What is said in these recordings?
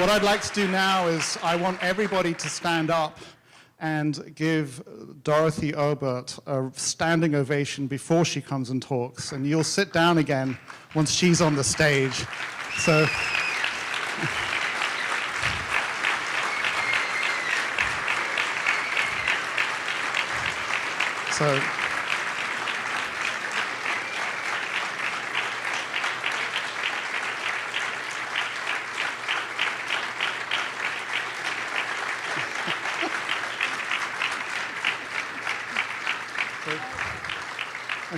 What I'd like to do now is I want everybody to stand up and give Doerthe Obert a standing ovation before she comes and talks. And you'll sit down again once she's on the stage. So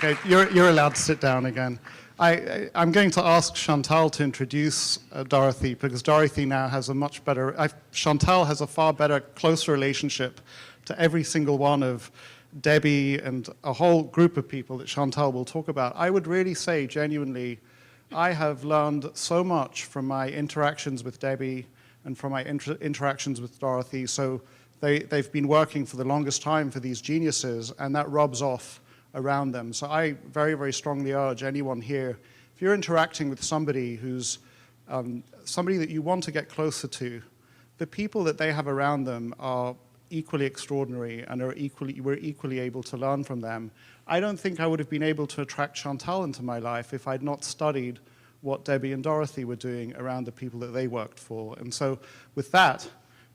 okay, you're allowed to sit down again. I'm going to ask Chantal to introduce Doerthe, because Doerthe now has a much better, Chantal has a far better, closer relationship to every single one of Debbie and a whole group of people that Chantal will talk about. I would really say, genuinely, I have learned so much from my interactions with Debbie and from my interactions with Doerthe. So they've been working for the longest time for these geniuses, and that rubs off around them. So I very, very strongly urge anyone here, if you're interacting with somebody who's somebody that you want to get closer to, the people that they have around them are equally extraordinary and we're equally able to learn from them. I don't think I would have been able to attract Chantal into my life if I'd not studied what Debbie and Doerthe were doing around the people that they worked for. And so with that,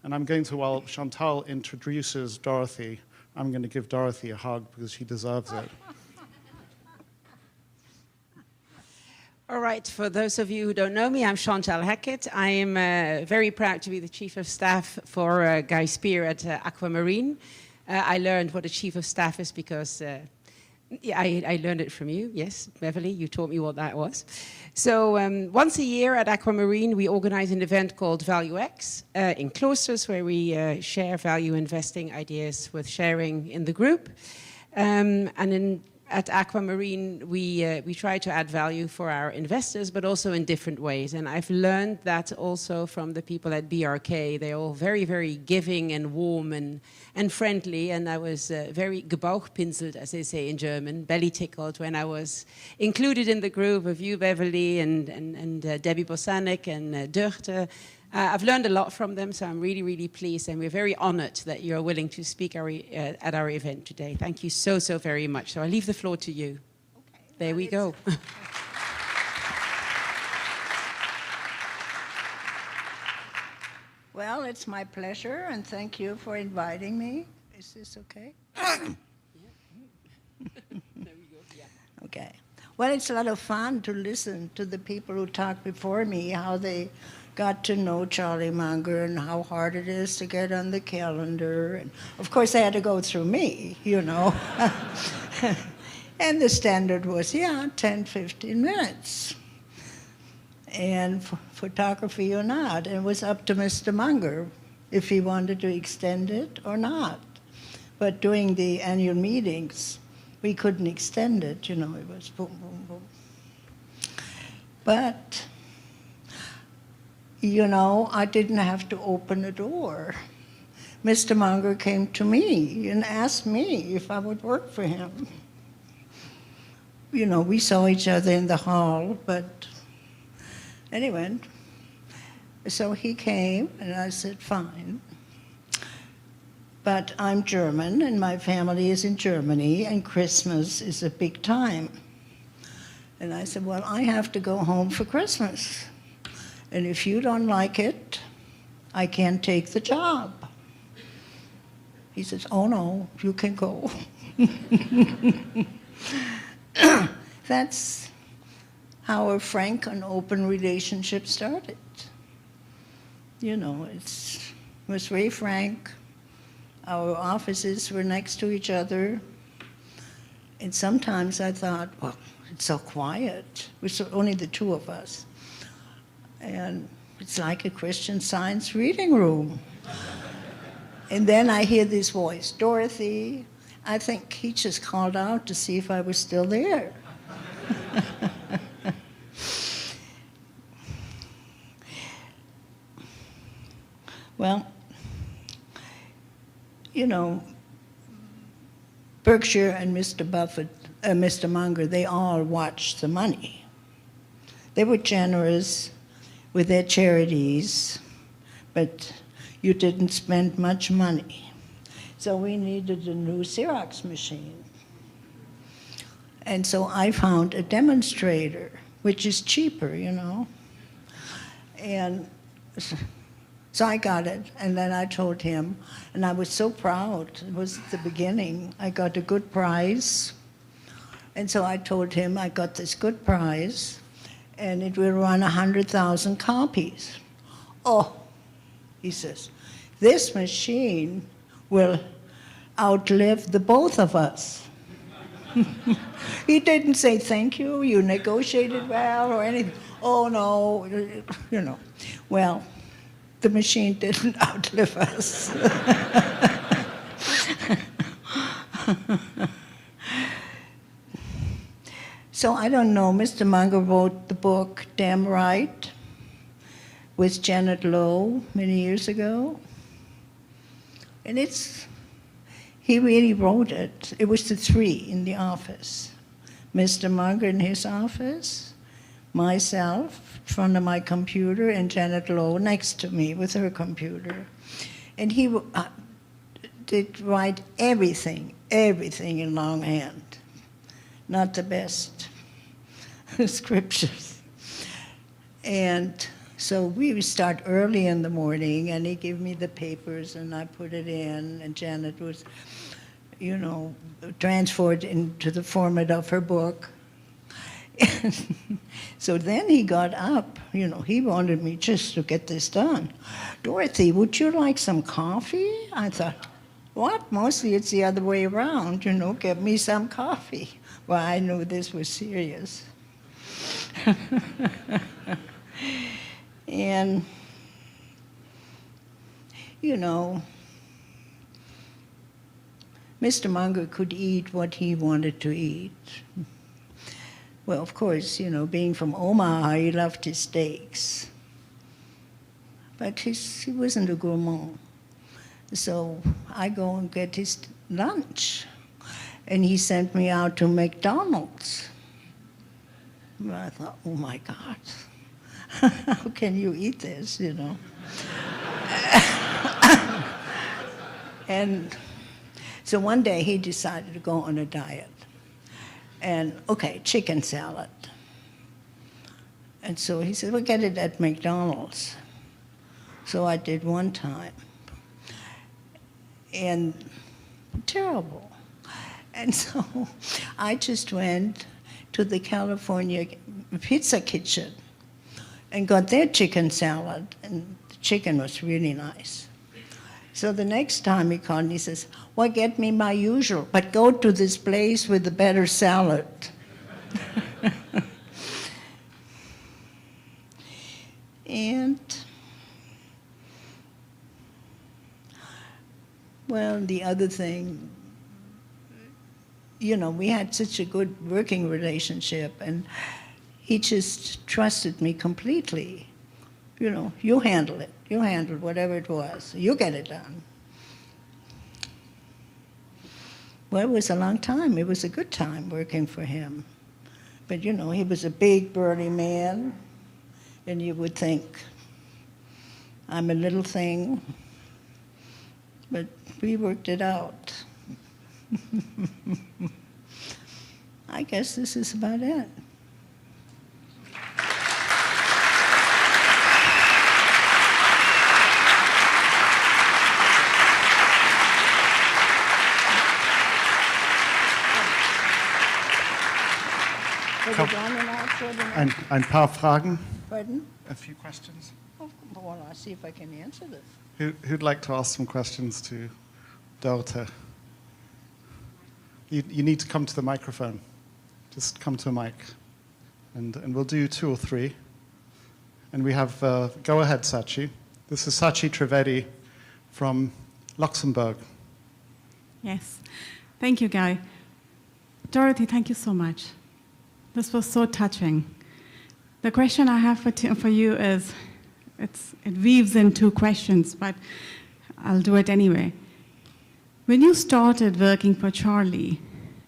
and I'm going to, while Chantal introduces Doerthe, I'm going to give Doerthe a hug because she deserves it. All right, for those of you who don't know me, I'm Chantal Hackett. I am very proud to be the Chief of Staff for Guy Spear at Aquamarine. I learned what a Chief of Staff is because I learned it from you. Yes, Beverly, you taught me what that was. So once a year at Aquamarine, we organize an event called VALUEx in Kloosters, where we share value investing ideas with sharing in the group. At Aquamarine, we try to add value for our investors, but also in different ways. And I've learned that also from the people at BRK. They're all very, very giving and warm and friendly. And I was very gebauchpinselt, as they say in German, belly tickled when I was included in the group of you, Beverly, and Debbie Bosanek and Doerthe. I've learned a lot from them, so I'm really, really pleased, and we're very honored that you're willing to speak at our event today. Thank you so, so very much. So I leave the floor to you. Okay. There we go. Well, it's my pleasure, and thank you for inviting me. Is this okay? There we go. Yeah. Okay. Well, it's a lot of fun to listen to the people who talked before me, how they got to know Charlie Munger and how hard it is to get on the calendar. And of course, they had to go through me, you know. And the standard was, 10, 15 minutes. And photography or not. And it was up to Mr. Munger if he wanted to extend it or not. But during the annual meetings, we couldn't extend it, you know. It was boom, boom, boom. But you know, I didn't have to open a door. Mr. Munger came to me and asked me if I would work for him. You know, we saw each other in the hall, but anyway, so he came and I said, fine. But I'm German and my family is in Germany and Christmas is a big time. And I said, well, I have to go home for Christmas. And if you don't like it, I can't take the job. He says, oh no, you can go. That's how a frank and open relationship started. You know, it was very frank. Our offices were next to each other. And sometimes I thought, well, it's so quiet. It was only the two of us. And it's like a Christian Science reading room. And then I hear this voice, Doerthe. I think he just called out to see if I was still there. Well, you know, Berkshire and Mr. Buffett, Mr. Munger, they all watched the money. They were generous with their charities, but you didn't spend much money. So we needed a new Xerox machine. And so I found a demonstrator, which is cheaper, you know. And so I got it, and then I told him, and I was so proud. It was the beginning. I got a good prize. And so I told him I got this good prize, and it will run 100,000 copies. Oh, he says, this machine will outlive the both of us. He didn't say, thank you, you negotiated well, or anything. Oh, no, you know. Well, the machine didn't outlive us. So I don't know, Mr. Munger wrote the book, Damn Right, with Janet Lowe many years ago. And he really wrote it. It was the three in the office. Mr. Munger in his office, myself in front of my computer, and Janet Lowe next to me with her computer. And he did write everything in longhand. Not the best scriptures. And so we would start early in the morning, and he gave me the papers, and I put it in, and Janet was, you know, transferred into the format of her book. So then he got up, you know, he wanted me just to get this done. Doerthe, would you like some coffee? I thought, what? Mostly it's the other way around, you know, get me some coffee. Well, I knew this was serious. And, you know, Mr. Munger could eat what he wanted to eat. Well, of course, you know, being from Omaha, he loved his steaks. But he wasn't a gourmand. So I go and get his lunch. And he sent me out to McDonald's. And I thought, oh my God, how can you eat this, you know? And so one day he decided to go on a diet. And okay, chicken salad. And so he said, well, get it at McDonald's. So I did one time. And terrible. And so I just went to the California Pizza Kitchen and got their chicken salad, and the chicken was really nice. So the next time he called, he says, well, get me my usual, but go to this place with the better salad. And, well, the other thing, you know, we had such a good working relationship, and he just trusted me completely. You know, you handle it. You handle whatever it was. You get it done. Well, it was a long time. It was a good time working for him. But, you know, he was a big, burly man, and you would think, I'm a little thing. But we worked it out. I guess this is about it. Ein paar Fragen. Pardon? A few questions. Oh, well, I'll see if I can answer this. Who'd like to ask some questions to Doerthe? You need to come to the microphone. Just come to a mic. And we'll do 2 or 3. And we have, go ahead, Sachi. This is Sachi Trivedi from Luxembourg. Yes. Thank you, Guy. Doerthe, thank you so much. This was so touching. The question I have for you is, it weaves in 2 questions, but I'll do it anyway. When you started working for Charlie,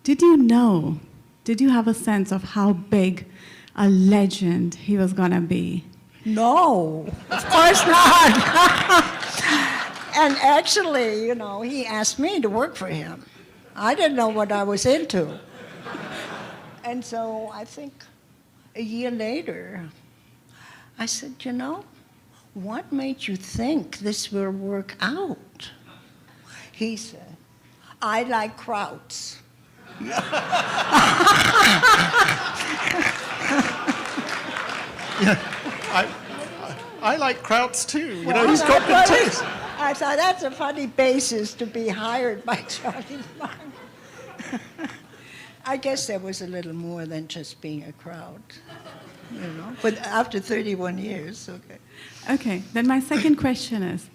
did you have a sense of how big a legend he was going to be? No, of course not. And actually, you know, he asked me to work for him. I didn't know what I was into. And so I think a year later, I said, you know, what made you think this will work out? He said, I like krauts. Yeah, I like krauts too. You know, Well, he's got good taste. I thought that's a funny basis to be hired by Charlie Munger. I guess there was a little more than just being a crowd, you know. But after 31 years, okay. Okay, then my second question is,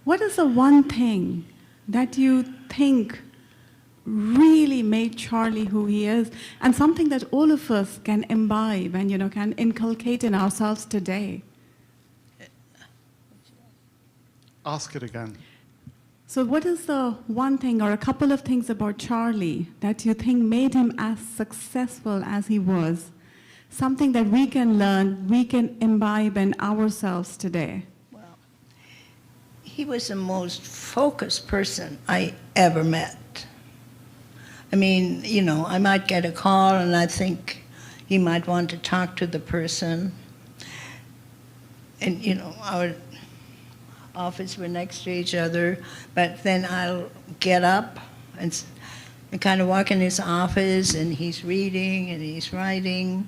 what is the one thing that you think really made Charlie who he is, and something that all of us can imbibe and, you know, can inculcate in ourselves today? Ask it again. So what is the one thing or a couple of things about Charlie that you think made him as successful as he was? Something that we can learn, we can imbibe in ourselves today? Well, he was the most focused person I ever met. I mean, you know, I might get a call and I think he might want to talk to the person. And, you know, our office were next to each other, but then I'll get up and kind of walk in his office, and he's reading and he's writing.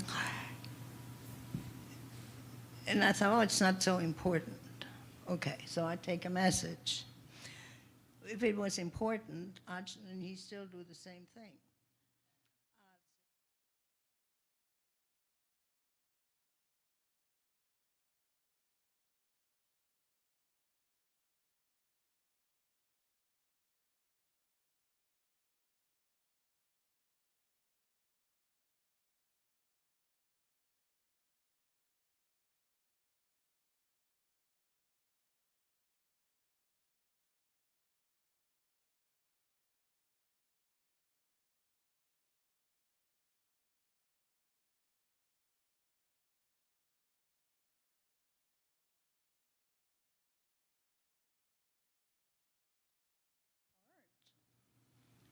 And I thought, oh, it's not so important. Okay, so I take a message. If it was important, then he'd still do the same thing.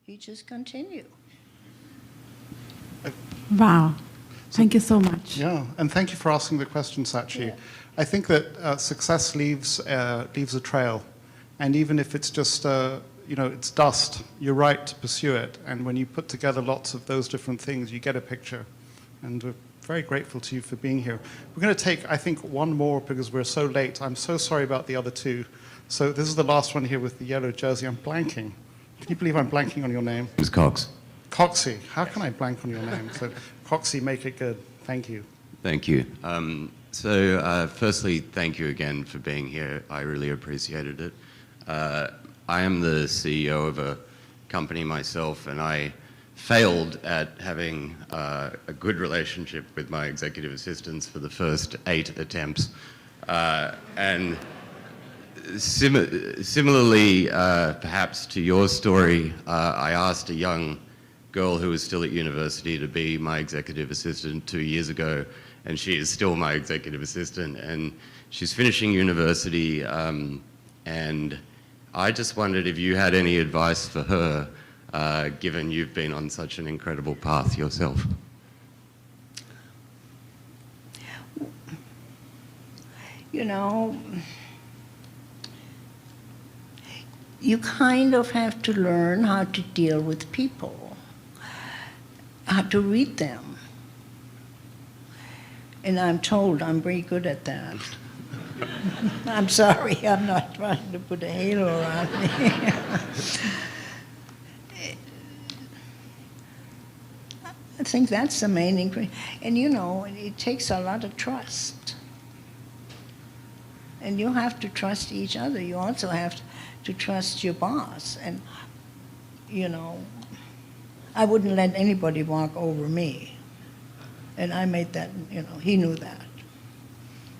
He just continued. Wow. Thank you so much. Yeah, and thank you for asking the question, Sachi. Yeah. I think that success leaves a trail, and even if it's just you know, it's dust, you're right to pursue it. And when you put together lots of those different things, you get a picture. And we're very grateful to you for being here. We're going to take, I think, one more because we're so late. I'm so sorry about the other two. So this is the last one here with the yellow jersey. I'm blanking. Can you believe I'm blanking on your name? It was Cox. Coxie. How can I blank on your name? So Coxie, make it good. Thank you. Thank you. Firstly, thank you again for being here. I really appreciated it. I am the CEO of a company myself, and I failed at having a good relationship with my executive assistants for the first 8 attempts. And similarly, perhaps to your story, I asked a young girl who was still at university to be my executive assistant 2 years ago, and she is still my executive assistant, and she's finishing university, and I just wondered if you had any advice for her, given you've been on such an incredible path yourself. You know, you kind of have to learn how to deal with people, how to read them. And I'm told I'm very good at that. I'm sorry, I'm not trying to put a halo around me. I think that's the main ingredient. And you know, it takes a lot of trust. And you have to trust each other. You also have to trust your boss. And, you know, I wouldn't let anybody walk over me. And I made that, you know, he knew that.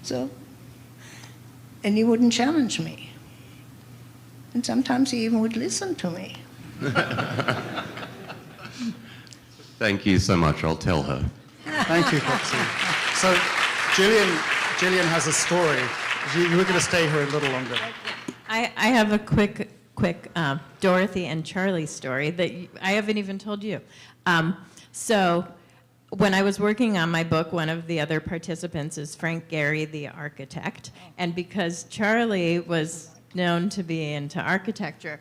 So, and he wouldn't challenge me. And sometimes he even would listen to me. Thank you so much. I'll tell her. Thank you, Coxie. So Gillian has a story. You were going to stay here a little longer. I have a quick Dorothy and Charlie story that I haven't even told you. So when I was working on my book, one of the other participants is Frank Gehry, the architect. And because Charlie was known to be into architecture,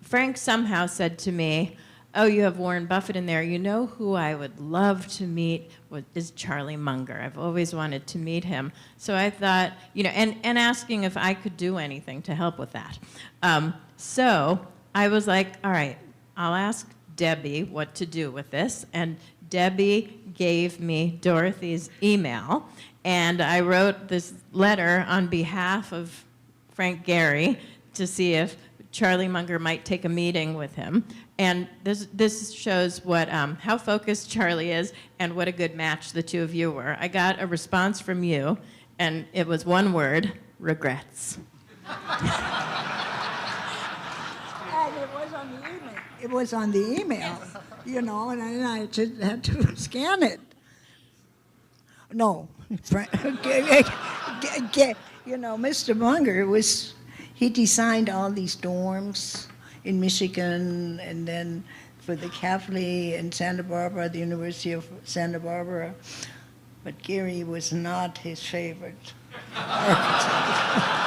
Frank somehow said to me, "Oh, you have Warren Buffett in there. You know who I would love to meet is Charlie Munger. I've always wanted to meet him." So I thought, and asking if I could do anything to help with that. So I was like, all right, I'll ask Debbie what to do with this. And Debbie gave me Dorothy's email. And I wrote this letter on behalf of Frank Gehry to see if Charlie Munger might take a meeting with him. And this shows how focused Charlie is and what a good match the two of you were. I got a response from you, and it was one word: regrets. And it was on the email. It was on the email, and I just had to scan it. No, Mr. Munger he designed all these dorms in Michigan, and then for the Catholic in Santa Barbara, the University of Santa Barbara. But Gehry was not his favorite architect.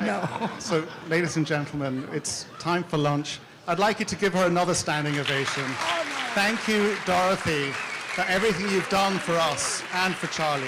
No. So, ladies and gentlemen, it's time for lunch. I'd like you to give her another standing ovation. Oh, no. Thank you, Dorothy, for everything you've done for us and for Charlie.